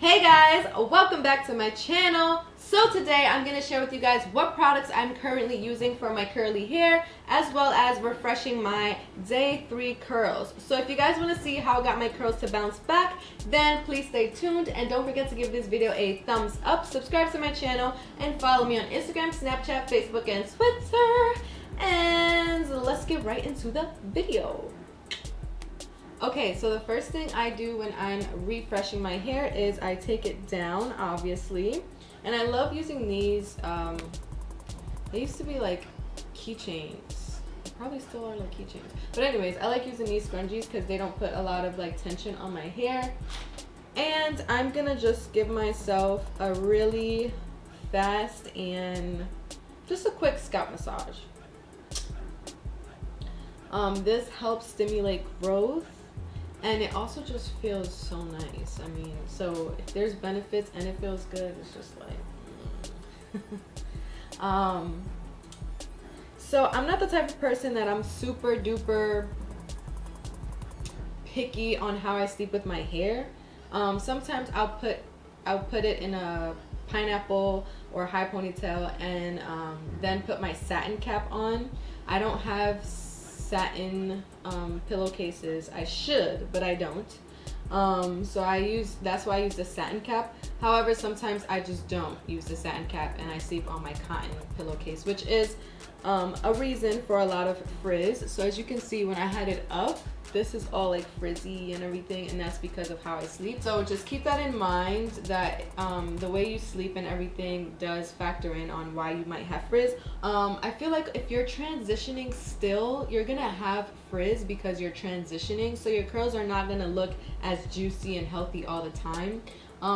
Hey guys, welcome back to my channel. So today I'm going to share with you guys what products I'm currently using for my curly hair, as well as refreshing my day 3 curls. So if you guys want to see how I got my curls to bounce back, then please stay tuned and don't forget to give this video a thumbs up, subscribe to my channel, and follow me on Instagram, Snapchat, Facebook, and Twitter. And let's get right into the video. Okay, so the first thing I do when I'm refreshing my hair is I take it down, obviously. And I love using these, they used to be like keychains. Probably still are like keychains. But anyways, I like using these scrunchies because they don't put a lot of like tension on my hair. And I'm gonna just give myself a really fast and just a quick scalp massage. This helps stimulate growth. And it also just feels so nice. I mean, so if there's benefits and it feels good, it's just like, so I'm not the type of person that I'm super duper picky on how I sleep with my hair. Sometimes I'll put it in a pineapple or high ponytail and then put my satin cap on. I don't have satin pillowcases. I should, but I don't. So that's why I use the satin cap. However, sometimes I just don't use the satin cap and I sleep on my cotton pillowcase, which is a reason for a lot of frizz. So as you can see, when I had it up, this is all like frizzy and everything, and that's because of how I sleep. So just keep that in mind, that the way you sleep and everything does factor in on why you might have frizz. I feel like if you're transitioning still, you're gonna have frizz because you're transitioning, so your curls are not gonna look as juicy and healthy all the time.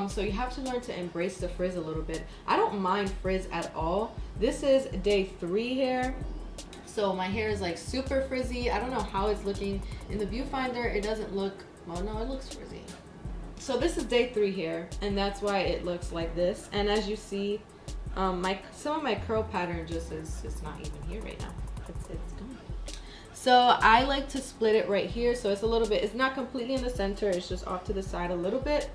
So you have to learn to embrace the frizz a little bit. I don't mind frizz at all. This is day 3 hair. So my hair is like super frizzy. I don't know how it's looking in the viewfinder. It doesn't look, well, no, it looks frizzy. So this is day 3 hair, and that's why it looks like this. And as you see, some of my curl pattern just is not even here right now. It's gone. So I like to split it right here. So it's a little bit, it's not completely in the center. It's just off to the side a little bit.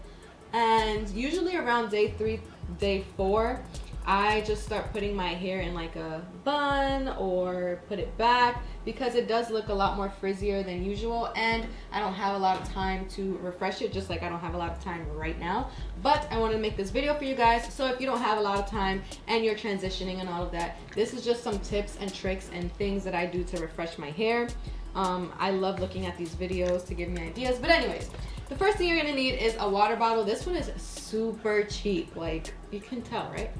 And usually around day 3, day 4, I just start putting my hair in like a bun or put it back because it does look a lot more frizzier than usual, and I don't have a lot of time to refresh it, just like I don't have a lot of time right now. But I want to make this video for you guys, so if you don't have a lot of time and you're transitioning and all of that, this is just some tips and tricks and things that I do to refresh my hair. I love looking at these videos to give me ideas. But anyways, the first thing you're gonna need is a water bottle. This one is super cheap, like you can tell, right?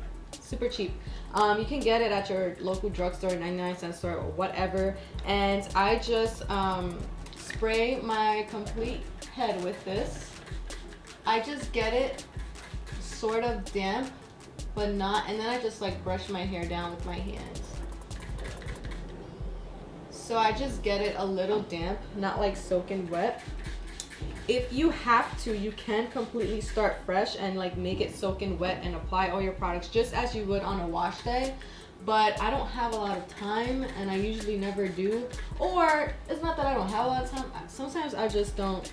Super cheap. You can get it at your local drugstore, 99-cent store, or whatever. And I just spray my complete head with this. I just get it sort of damp, but not, and then I just like brush my hair down with my hands. So I just get it a little damp, not like soaking wet. If you have to, you can completely start fresh and like make it soaking wet and apply all your products just as you would on a wash day. But I don't have a lot of time, and I usually never do. Or it's not that I don't have a lot of time. Sometimes I just don't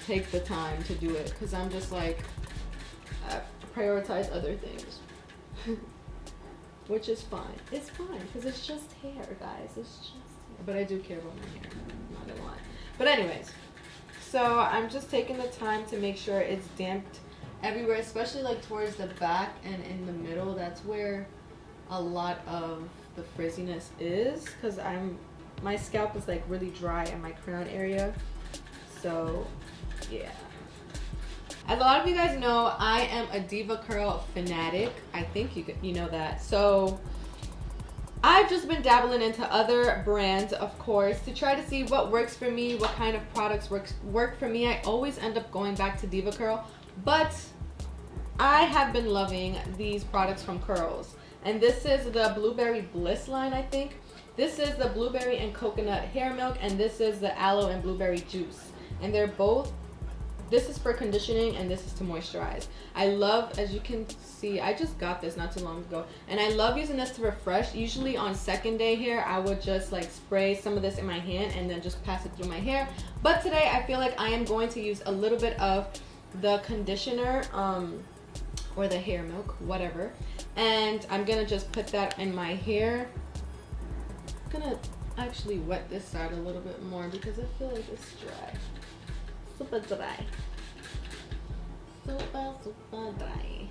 take the time to do it because I'm just like, I prioritize other things. Which is fine. It's fine because it's just hair, guys. It's just hair. But I do care about my hair. I'm not gonna lie. But anyways. So I'm just taking the time to make sure it's damped everywhere, especially like towards the back and in the middle. That's where a lot of the frizziness is, because my scalp is like really dry in my crown area. So yeah. As a lot of you guys know, I am a Diva Curl fanatic. I think you know that. So I've just been dabbling into other brands, of course, to try to see what works for me, what kind of products work for me. I always end up going back to Diva Curl, but I have been loving these products from Curls. And this is the Blueberry Bliss line, I think. This is the Blueberry and Coconut Hair Milk, and this is the Aloe and Blueberry Juice. And they're both, this is for conditioning and this is to moisturize. I love, as you can see, I just got this not too long ago, and I love using this to refresh. Usually on second day hair, I would just like spray some of this in my hand and then just pass it through my hair. But today I feel like I am going to use a little bit of the conditioner, or the hair milk, whatever, and I'm gonna just put that in my hair. I'm gonna actually wet this side a little bit more because I feel like it's dry. Super dry. Super dry.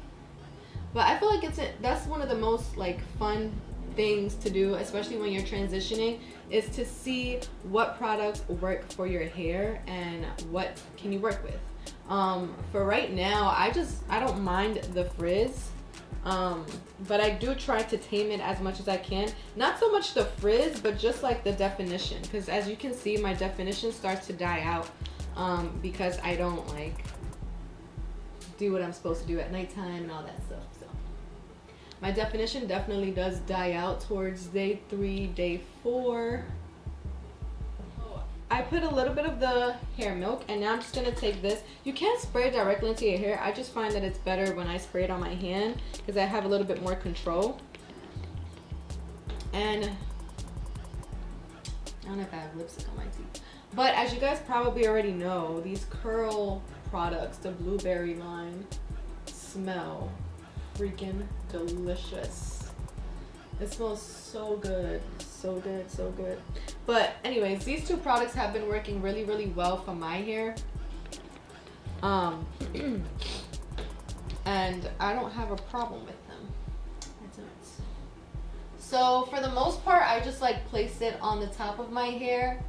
But I feel like that's one of the most like fun things to do, especially when you're transitioning, is to see what products work for your hair and what can you work with. For right now, I don't mind the frizz, but I do try to tame it as much as I can. Not so much the frizz, but just like the definition, because as you can see, my definition starts to die out, because I don't like do what I'm supposed to do at nighttime and all that stuff. So my definition definitely does die out towards day 3, day 4. I put a little bit of the hair milk, and now I'm just gonna take this. You can't spray it directly into your hair. I just find that it's better when I spray it on my hand because I have a little bit more control. And I don't know if I have lipstick on my teeth. But as you guys probably already know, these curl products, the blueberry line, smell freaking delicious. It smells so good, so good, so good. But anyways, these two products have been working really, really well for my hair. And I don't have a problem with them. I don't. So for the most part, I just like place it on the top of my hair.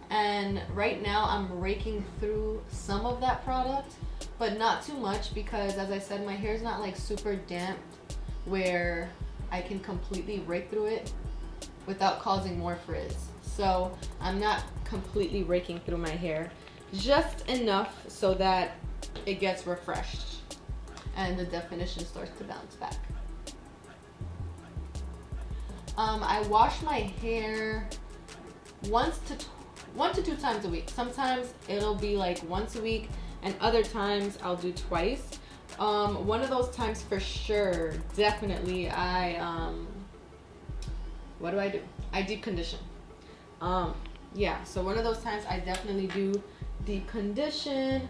And right now I'm raking through some of that product, but not too much because, as I said, my hair is not like super damp where I can completely rake through it without causing more frizz. So I'm not completely raking through my hair, just enough so that it gets refreshed and the definition starts to bounce back. I wash my hair 1 to 2 times a week. Sometimes it'll be like once a week, and other times I'll do twice. One of those times for sure, definitely, what do? I deep condition. Yeah, so one of those times I definitely do deep condition.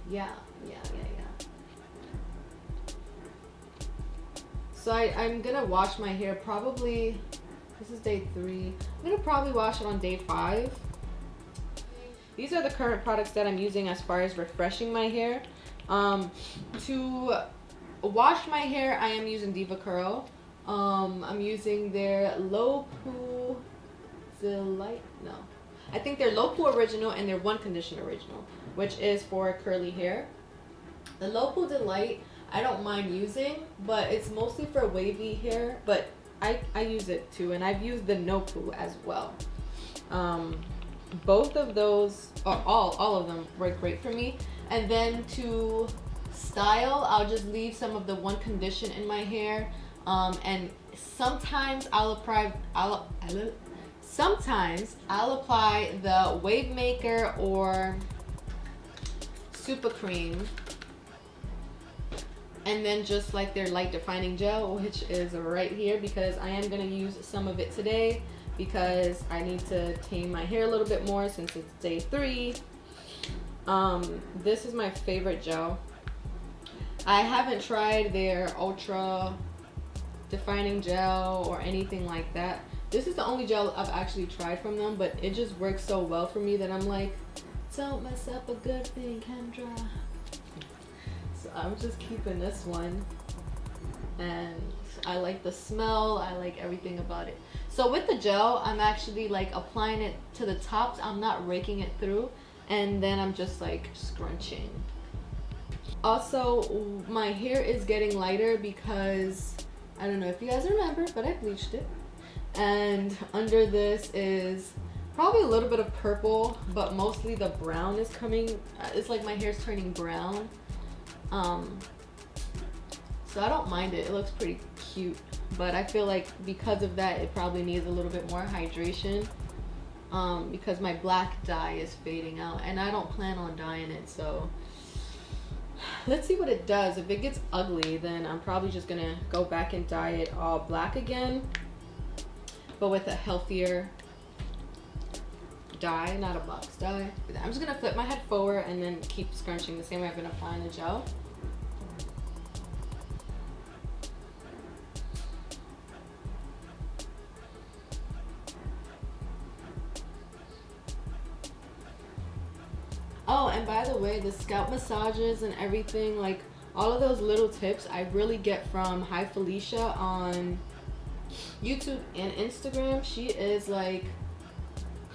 Yeah. So I'm gonna wash my hair probably, this is day 3. I'm gonna probably wash it on day 5. These are the current products that I'm using as far as refreshing my hair. To wash my hair, I am using Diva Curl. I'm using their Low Poo Delight. No, I think they're Low Poo Original and their One Condition Original, which is for curly hair. The Low Poo Delight, I don't mind using, but it's mostly for wavy hair. But I use it too, and I've used the No Poo as well. Both of those, or all of them, work great for me. And then to style, I'll just leave some of the One Condition in my hair, and sometimes I'll apply the Wave Maker or Super Cream, and then just like their light defining gel, which is right here, because I am going to use some of it today because I need to tame my hair a little bit more since it's day 3. This is my favorite gel. I haven't tried their ultra defining gel or anything like that. This is the only gel I've actually tried from them, but it just works so well for me that I'm like, don't mess up a good thing, Kendra. So I'm just keeping this one, and I like the smell, I like everything about it. So with the gel, I'm actually like applying it to the tops. I'm not raking it through, and then I'm just like scrunching. Also, my hair is getting lighter because, I don't know if you guys remember, but I bleached it. And under this is probably a little bit of purple, but mostly the brown is coming. It's like my hair's turning brown. So I don't mind it. It looks pretty cute. But I feel like because of that, it probably needs a little bit more hydration. Because my black dye is fading out. And I don't plan on dyeing it, so let's see what it does. If it gets ugly, then I'm probably just gonna go back and dye it all black again, but with a healthier dye, not a box dye. I'm just gonna flip my head forward and then keep scrunching the same way I've been applying the gel. Oh, and by the way, the scalp massages and everything, like all of those little tips I really get from Hi Felicia on YouTube and Instagram. She is like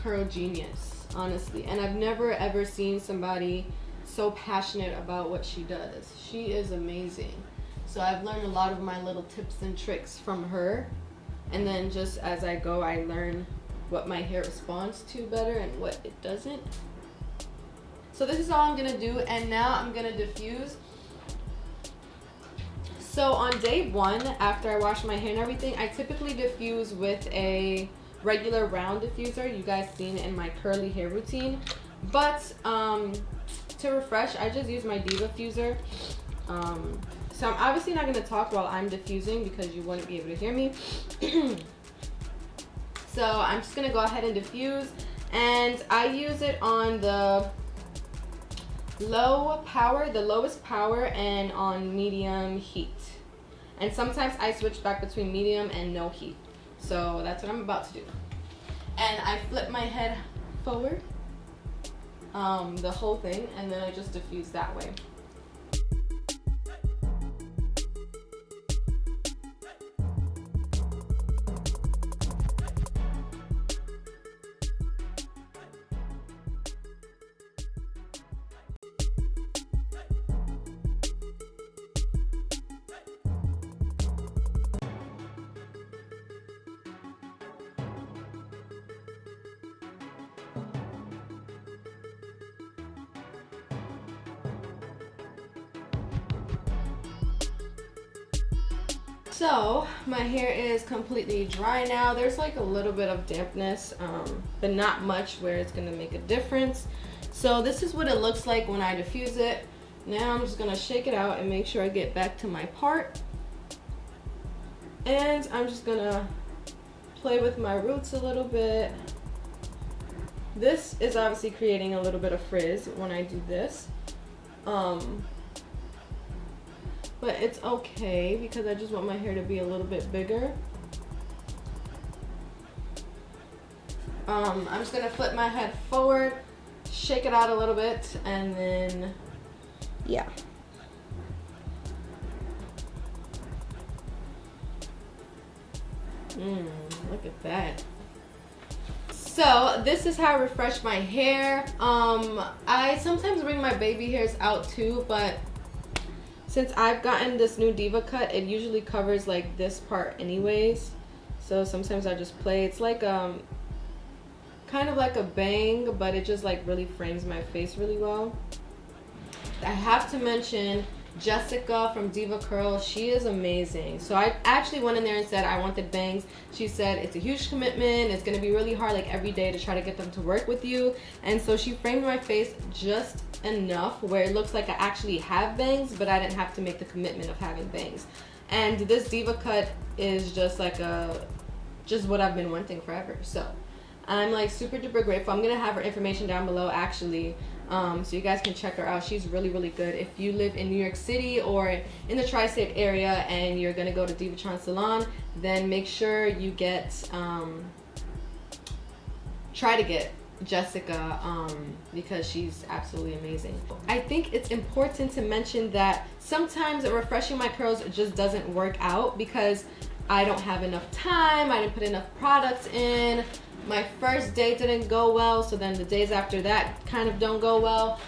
curl genius, honestly. And I've never ever seen somebody so passionate about what she does. She is amazing. So I've learned a lot of my little tips and tricks from her. And then just as I go, I learn what my hair responds to better and what it doesn't. So this is all I'm gonna do, and now I'm gonna diffuse. So on day one, after I wash my hair and everything, I typically diffuse with a regular round diffuser. You guys seen it in my curly hair routine. But to refresh, I just use my Diva Fuser. So I'm obviously not gonna talk while I'm diffusing because you wouldn't be able to hear me. So I'm just gonna go ahead and diffuse, and I use it on the low power, the lowest power, and on medium heat. And sometimes I switch back between medium and no heat. So that's what I'm about to do. And I flip my head forward, the whole thing, and then I just diffuse that way. So my hair is completely dry now. There's like a little bit of dampness, but not much where it's gonna make a difference. So this is what it looks like when I diffuse it. Now I'm just gonna shake it out and make sure I get back to my part. And I'm just gonna play with my roots a little bit. This is obviously creating a little bit of frizz when I do this. But it's okay because I just want my hair to be a little bit bigger. I'm just gonna flip my head forward, shake it out a little bit, and then, yeah. Look at that. So this is how I refresh my hair. I sometimes bring my baby hairs out too, but since I've gotten this new Diva cut, it usually covers like this part anyways. So sometimes I just play. It's like kind of like a bang, but it just like really frames my face really well. I have to mention Jessica from Diva Curl. She is amazing. So I actually went in there and said I wanted bangs. She said it's a huge commitment. It's gonna be really hard like every day to try to get them to work with you. And so she framed my face just enough where it looks like I actually have bangs, but I didn't have to make the commitment of having bangs. And this Diva cut is just like just what I've been wanting forever. So I'm like super duper grateful. I'm gonna have her information down below actually, so you guys can check her out. She's really, really good. If you live in New York City or in the tri-state area and you're gonna go to Divatron Salon, then make sure you get try to get Jessica, because she's absolutely amazing. I think it's important to mention that sometimes refreshing my curls just doesn't work out because I don't have enough time, I didn't put enough products in, my first day didn't go well, so then the days after that kind of don't go well.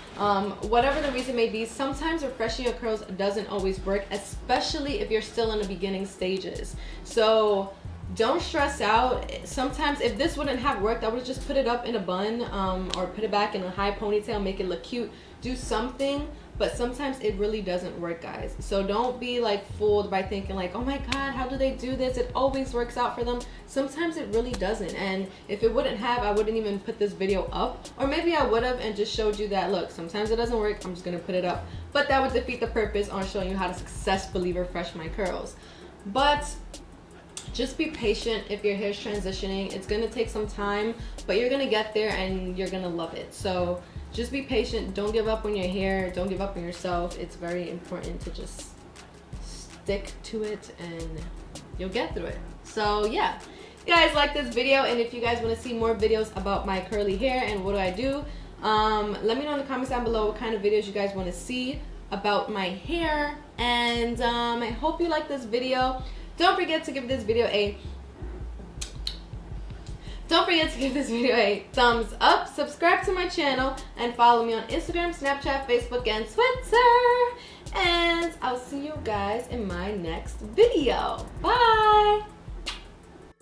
Whatever the reason may be, sometimes refreshing your curls doesn't always work, especially if you're still in the beginning stages. So don't stress out. Sometimes if this wouldn't have worked, I would just put it up in a bun, or put it back in a high ponytail, make it look cute, do something. But sometimes it really doesn't work, guys. So don't be like fooled by thinking like, oh my God, how do they do this? It always works out for them. Sometimes it really doesn't. And if it wouldn't have, I wouldn't even put this video up. Or maybe I would have and just showed you that, look, sometimes it doesn't work, I'm just gonna put it up. But that would defeat the purpose on showing you how to successfully refresh my curls. But just be patient if your hair's transitioning. It's gonna take some time, but you're gonna get there and you're gonna love it. So just be patient. Don't give up on your hair. Don't give up on yourself. It's very important to just stick to it and you'll get through it. So yeah, you guys like this video, and if you guys want to see more videos about my curly hair and what do I do, let me know in the comments down below what kind of videos you guys want to see about my hair. And I hope you like this video. Don't forget to give this video a thumbs up, subscribe to my channel, and follow me on Instagram, Snapchat, Facebook, and Twitter. And I'll see you guys in my next video. Bye!